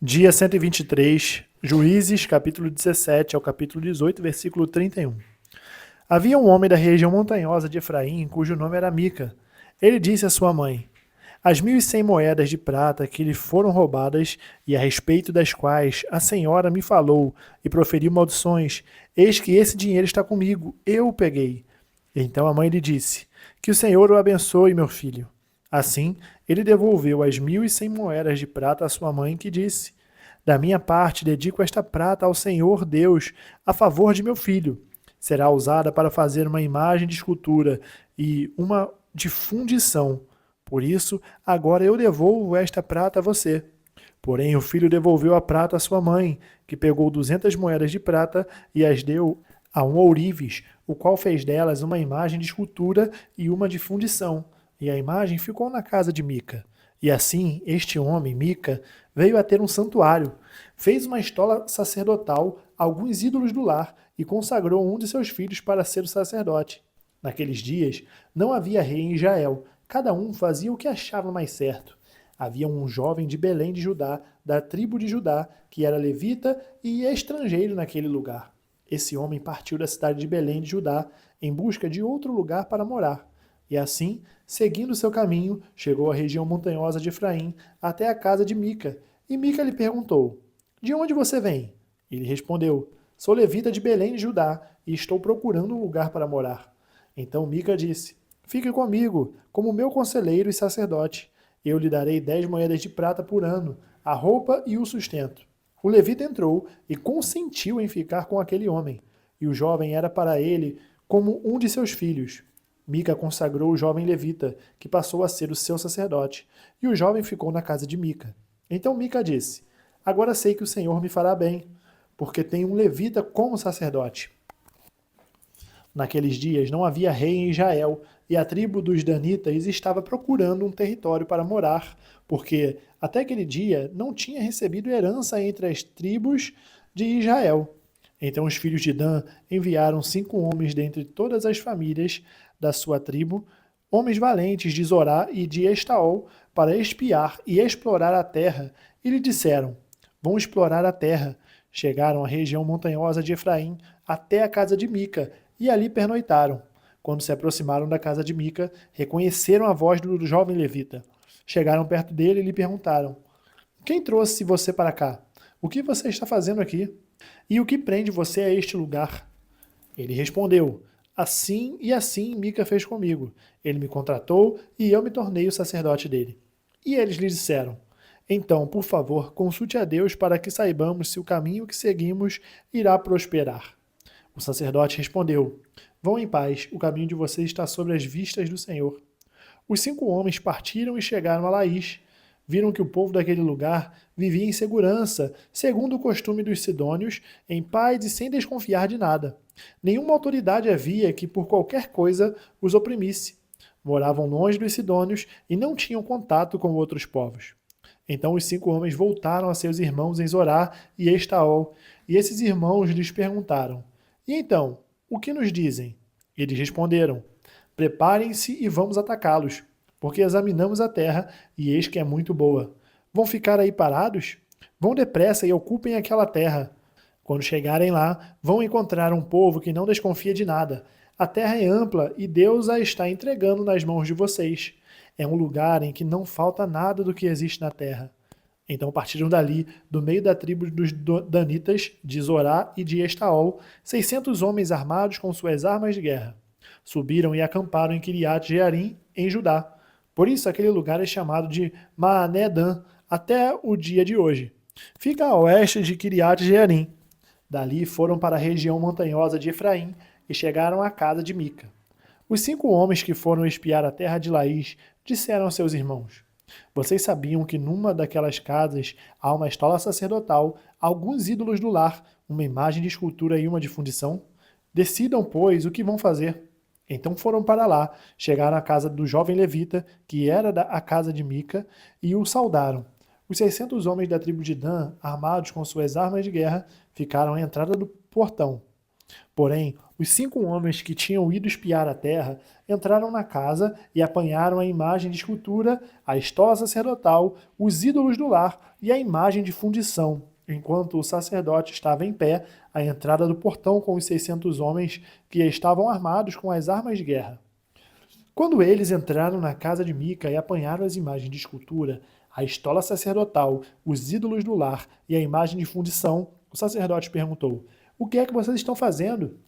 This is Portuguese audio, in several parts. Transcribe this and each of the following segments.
Dia 123, Juízes, capítulo 17 ao capítulo 18, versículo 31. Havia um homem da região montanhosa de Efraim, cujo nome era Mica. Ele disse à sua mãe: As 1.100 moedas de prata que lhe foram roubadas, e a respeito das quais a senhora me falou e proferiu maldições, eis que esse dinheiro está comigo, eu o peguei. Então a mãe lhe disse: Que o Senhor o abençoe, meu filho. Assim, ele devolveu as 1.100 moedas de prata à sua mãe, que disse: Da minha parte, dedico esta prata ao Senhor Deus, a favor de meu filho. Será usada para fazer uma imagem de escultura e uma de fundição. Por isso, agora eu devolvo esta prata a você. Porém, o filho devolveu a prata à sua mãe, que pegou 200 moedas de prata e as deu a um ourives, o qual fez delas uma imagem de escultura e uma de fundição. E a imagem ficou na casa de Mica. E assim, este homem, Mica, veio a ter um santuário, fez uma estola sacerdotal, alguns ídolos do lar e consagrou um de seus filhos para ser o sacerdote. Naqueles dias, não havia rei em Israel, cada um fazia o que achava mais certo. Havia um jovem de Belém de Judá, da tribo de Judá, que era levita e estrangeiro naquele lugar. Esse homem partiu da cidade de Belém de Judá em busca de outro lugar para morar. E assim, seguindo seu caminho, chegou à região montanhosa de Efraim, até a casa de Mica. E Mica lhe perguntou: De onde você vem? Ele respondeu: Sou levita de Belém de Judá e estou procurando um lugar para morar. Então Mica disse: Fique comigo, como meu conselheiro e sacerdote. Eu lhe darei 10 moedas de prata por ano, a roupa e o sustento. O levita entrou e consentiu em ficar com aquele homem. E o jovem era para ele como um de seus filhos. Mica consagrou o jovem levita, que passou a ser o seu sacerdote, e o jovem ficou na casa de Mica. Então Mica disse: Agora sei que o Senhor me fará bem, porque tenho um levita como sacerdote. Naqueles dias não havia rei em Israel, e a tribo dos Danitas estava procurando um território para morar, porque até aquele dia não tinha recebido herança entre as tribos de Israel. Então os filhos de Dan enviaram 5 homens dentre todas as famílias da sua tribo, homens valentes de Zorá e de Estaol, para espiar e explorar a terra, e lhe disseram: Vão explorar a terra. Chegaram à região montanhosa de Efraim, até a casa de Mica, e ali pernoitaram. Quando se aproximaram da casa de Mica, reconheceram a voz do jovem levita. Chegaram perto dele e lhe perguntaram: Quem trouxe você para cá? O que você está fazendo aqui? E o que prende você a este lugar? Ele respondeu: Assim e assim Mica fez comigo. Ele me contratou e eu me tornei o sacerdote dele. E eles lhe disseram: Então, por favor, consulte a Deus para que saibamos se o caminho que seguimos irá prosperar. O sacerdote respondeu: Vão em paz, o caminho de vocês está sobre as vistas do Senhor. Os 5 homens partiram e chegaram a Laís. Viram que o povo daquele lugar vivia em segurança, segundo o costume dos sidônios, em paz e sem desconfiar de nada. Nenhuma autoridade havia que por qualquer coisa os oprimisse. Moravam longe dos sidônios e não tinham contato com outros povos. Então os 5 homens voltaram a seus irmãos em Zorá e Estaol, e esses irmãos lhes perguntaram: E então, o que nos dizem? Eles responderam: Preparem-se e vamos atacá-los, porque examinamos a terra e eis que é muito boa. Vão ficar aí parados? Vão depressa e ocupem aquela terra. Quando chegarem lá, vão encontrar um povo que não desconfia de nada. A terra é ampla e Deus a está entregando nas mãos de vocês. É um lugar em que não falta nada do que existe na terra. Então partiram dali, do meio da tribo dos Danitas, de Zorá e de Estaol, 600 homens armados com suas armas de guerra. Subiram e acamparam em Kiriat Jearim, em Judá. Por isso aquele lugar é chamado de Maané-Dan até o dia de hoje. Fica a oeste de Kiriat Jearim. Dali foram para a região montanhosa de Efraim e chegaram à casa de Mica. Os 5 homens que foram espiar a terra de Laís disseram aos seus irmãos: Vocês sabiam que numa daquelas casas há uma estola sacerdotal, alguns ídolos do lar, uma imagem de escultura e uma de fundição? Decidam, pois, o que vão fazer. Então foram para lá, chegaram à casa do jovem levita, que era a casa de Mica, e o saudaram. Os 600 homens da tribo de Dan, armados com suas armas de guerra, ficaram à entrada do portão. Porém, os 5 homens que tinham ido espiar a terra entraram na casa e apanharam a imagem de escultura, a estola sacerdotal, os ídolos do lar e a imagem de fundição, enquanto o sacerdote estava em pé à entrada do portão com os 600 homens que estavam armados com as armas de guerra. Quando eles entraram na casa de Mica e apanharam as imagens de escultura, a estola sacerdotal, os ídolos do lar e a imagem de fundição, o sacerdote perguntou: "O que é que vocês estão fazendo?"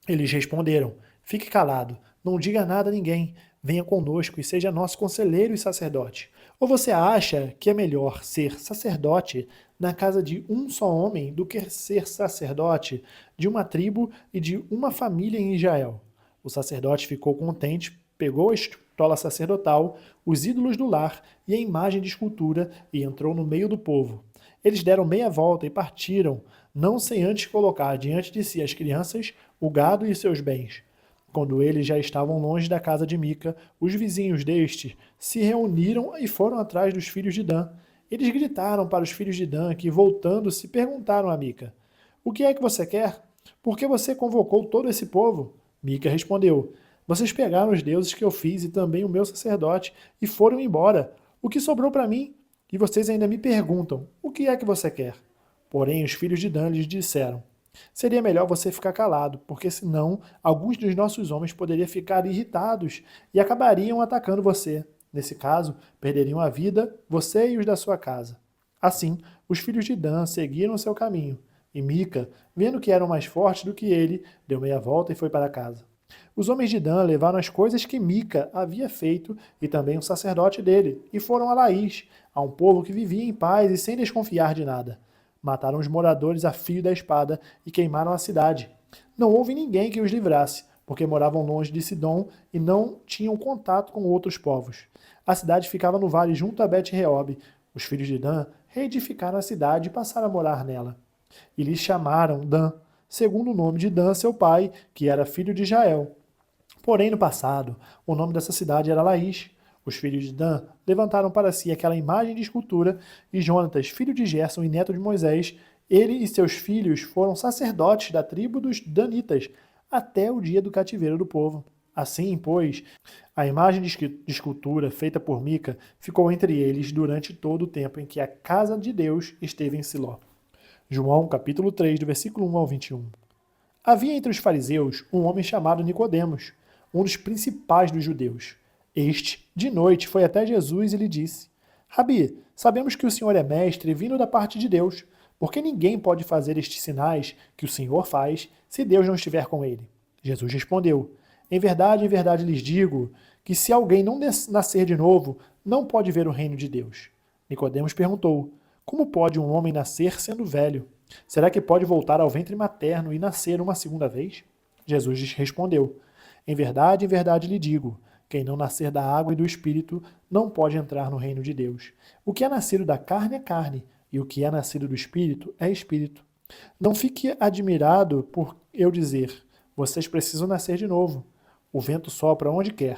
Eles responderam: "Fique calado, não diga nada a ninguém. Venha conosco e seja nosso conselheiro e sacerdote. Ou você acha que é melhor ser sacerdote na casa de um só homem do que ser sacerdote de uma tribo e de uma família em Israel?" O sacerdote ficou contente, pegou a estola sacerdotal, os ídolos do lar e a imagem de escultura e entrou no meio do povo. Eles deram meia volta e partiram, não sem antes colocar diante de si as crianças, o gado e seus bens. Quando eles já estavam longe da casa de Mica, os vizinhos deste se reuniram e foram atrás dos filhos de Dan. Eles gritaram para os filhos de Dan que, voltando-se, perguntaram a Mica: "O que é que você quer? Por que você convocou todo esse povo?" Mica respondeu: "Vocês pegaram os deuses que eu fiz e também o meu sacerdote e foram embora. O que sobrou para mim? E vocês ainda me perguntam: o que é que você quer?" Porém, os filhos de Dan lhes disseram: "Seria melhor você ficar calado, porque senão alguns dos nossos homens poderiam ficar irritados e acabariam atacando você. Nesse caso, perderiam a vida, você e os da sua casa." Assim, os filhos de Dan seguiram seu caminho, e Mica, vendo que eram mais fortes do que ele, deu meia volta e foi para casa. Os homens de Dan levaram as coisas que Mica havia feito e também o sacerdote dele, e foram a Laís, a um povo que vivia em paz e sem desconfiar de nada. Mataram os moradores a fio da espada e queimaram a cidade. Não houve ninguém que os livrasse, porque moravam longe de Sidom e não tinham contato com outros povos. A cidade ficava no vale junto a Bet-Reob. Os filhos de Dan reedificaram a cidade e passaram a morar nela. E lhes chamaram Dan, segundo o nome de Dan, seu pai, que era filho de Jael. Porém, no passado, o nome dessa cidade era Laís. Os filhos de Dan levantaram para si aquela imagem de escultura, e Jonatas, filho de Gerson e neto de Moisés, ele e seus filhos foram sacerdotes da tribo dos Danitas, até o dia do cativeiro do povo. Assim, pois, a imagem de escultura feita por Mica ficou entre eles durante todo o tempo em que a casa de Deus esteve em Siló. João capítulo 3, do versículo 1 ao 21. Havia entre os fariseus um homem chamado Nicodemos, um dos principais dos judeus. Este, de noite, foi até Jesus e lhe disse: "Rabi, sabemos que o Senhor é mestre vindo da parte de Deus, porque ninguém pode fazer estes sinais que o Senhor faz se Deus não estiver com ele." Jesus respondeu: em verdade lhes digo que se alguém não nascer de novo, não pode ver o reino de Deus." Nicodemos perguntou: "Como pode um homem nascer sendo velho? Será que pode voltar ao ventre materno e nascer uma segunda vez?" Jesus lhes respondeu: em verdade lhe digo, quem não nascer da água e do Espírito não pode entrar no reino de Deus. O que é nascido da carne é carne, e o que é nascido do Espírito é Espírito. Não fique admirado por eu dizer: vocês precisam nascer de novo. O vento sopra onde quer.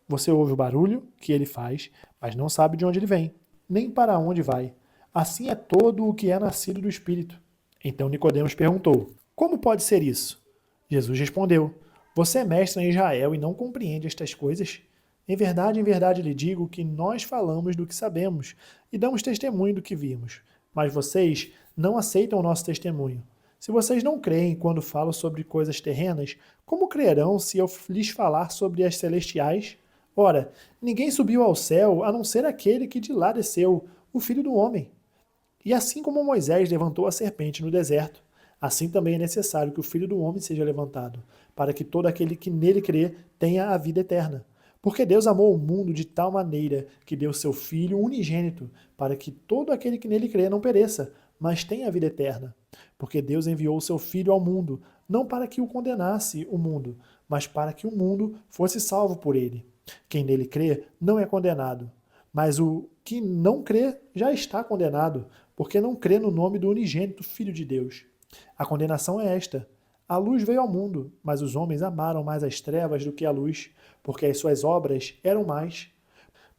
Você ouve o barulho que ele faz, mas não sabe de onde ele vem, nem para onde vai. Assim é todo o que é nascido do Espírito. Então Nicodemos perguntou: como pode ser isso? Jesus respondeu: você é mestre em Israel e não compreende estas coisas? Em verdade lhe digo que nós falamos do que sabemos e damos testemunho do que vimos, mas vocês não aceitam o nosso testemunho. Se vocês não creem quando falo sobre coisas terrenas, como crerão se eu lhes falar sobre as celestiais? Ora, ninguém subiu ao céu a não ser aquele que de lá desceu, o Filho do Homem. E assim como Moisés levantou a serpente no deserto, assim também é necessário que o Filho do Homem seja levantado, para que todo aquele que nele crê tenha a vida eterna. Porque Deus amou o mundo de tal maneira que deu seu Filho unigênito, para que todo aquele que nele crê não pereça, mas tenha a vida eterna. Porque Deus enviou o seu Filho ao mundo, não para que o condenasse o mundo, mas para que o mundo fosse salvo por ele. Quem nele crê não é condenado, mas o que não crê já está condenado, porque não crê no nome do unigênito Filho de Deus. A condenação é esta: a luz veio ao mundo, mas os homens amaram mais as trevas do que a luz, porque as suas obras eram más.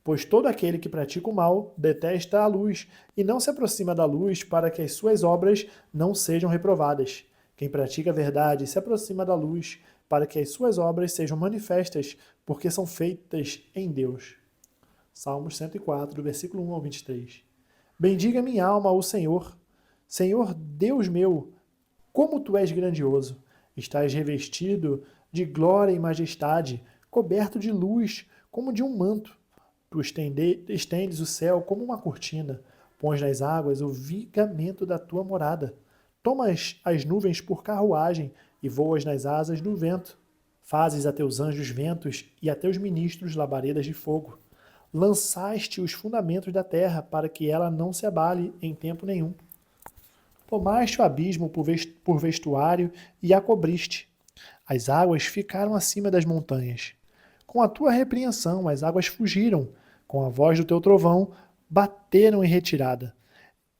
Pois todo aquele que pratica o mal detesta a luz e não se aproxima da luz para que as suas obras não sejam reprovadas. Quem pratica a verdade se aproxima da luz, para que as suas obras sejam manifestas, porque são feitas em Deus. Salmos 104, versículo 1 ao 23. Bendiga minha alma ao Senhor. Senhor Deus meu, como tu és grandioso! Estás revestido de glória e majestade, coberto de luz, como de um manto. Tu estendes o céu como uma cortina, pões nas águas o vigamento da tua morada. Tomas as nuvens por carruagem e voas nas asas do vento. Fazes a teus anjos ventos e a teus ministros labaredas de fogo. Lançaste os fundamentos da terra para que ela não se abale em tempo nenhum. Tomaste o abismo por vestuário e a cobriste. As águas ficaram acima das montanhas. Com a tua repreensão, as águas fugiram. Com a voz do teu trovão, bateram em retirada.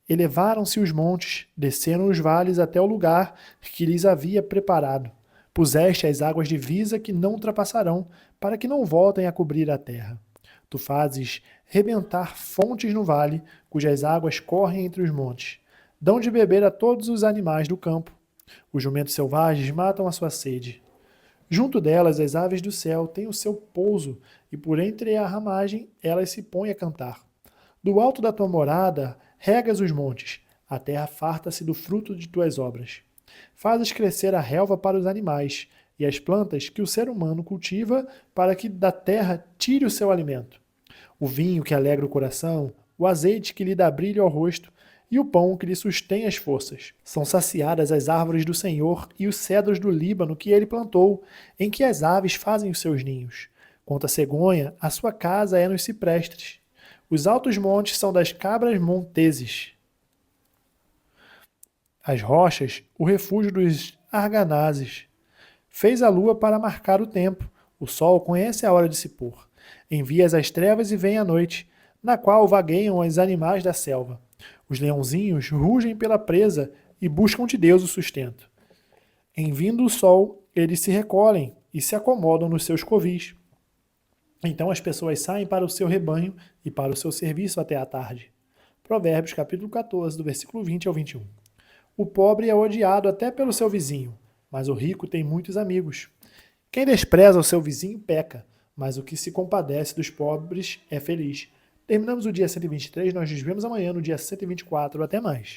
Elevaram-se os montes, desceram os vales até o lugar que lhes havia preparado. Puseste as águas divisa que não ultrapassarão, para que não voltem a cobrir a terra. Tu fazes rebentar fontes no vale, cujas águas correm entre os montes. Dão de beber a todos os animais do campo. Os jumentos selvagens matam a sua sede. Junto delas, as aves do céu têm o seu pouso, e por entre a ramagem elas se põem a cantar. Do alto da tua morada, regas os montes, a terra farta-se do fruto de tuas obras. Fazes crescer a relva para os animais, e as plantas que o ser humano cultiva para que da terra tire o seu alimento. O vinho que alegra o coração, o azeite que lhe dá brilho ao rosto, e o pão que lhe sustém as forças. São saciadas as árvores do Senhor e os cedros do Líbano que ele plantou, em que as aves fazem os seus ninhos. Quanto à cegonha, a sua casa é nos ciprestes. Os altos montes são das cabras monteses. As rochas, o refúgio dos arganazes. Fez a lua para marcar o tempo. O sol conhece a hora de se pôr. Envias as trevas e vem a noite, na qual vagueiam os animais da selva. Os leãozinhos rugem pela presa e buscam de Deus o sustento. Em vindo o sol, eles se recolhem e se acomodam nos seus covis. Então as pessoas saem para o seu rebanho e para o seu serviço até a tarde. Provérbios capítulo 14, do versículo 20 ao 21. O pobre é odiado até pelo seu vizinho, mas o rico tem muitos amigos. Quem despreza o seu vizinho peca, mas o que se compadece dos pobres é feliz. Terminamos o dia 123, nós nos vemos amanhã no dia 124. Até mais.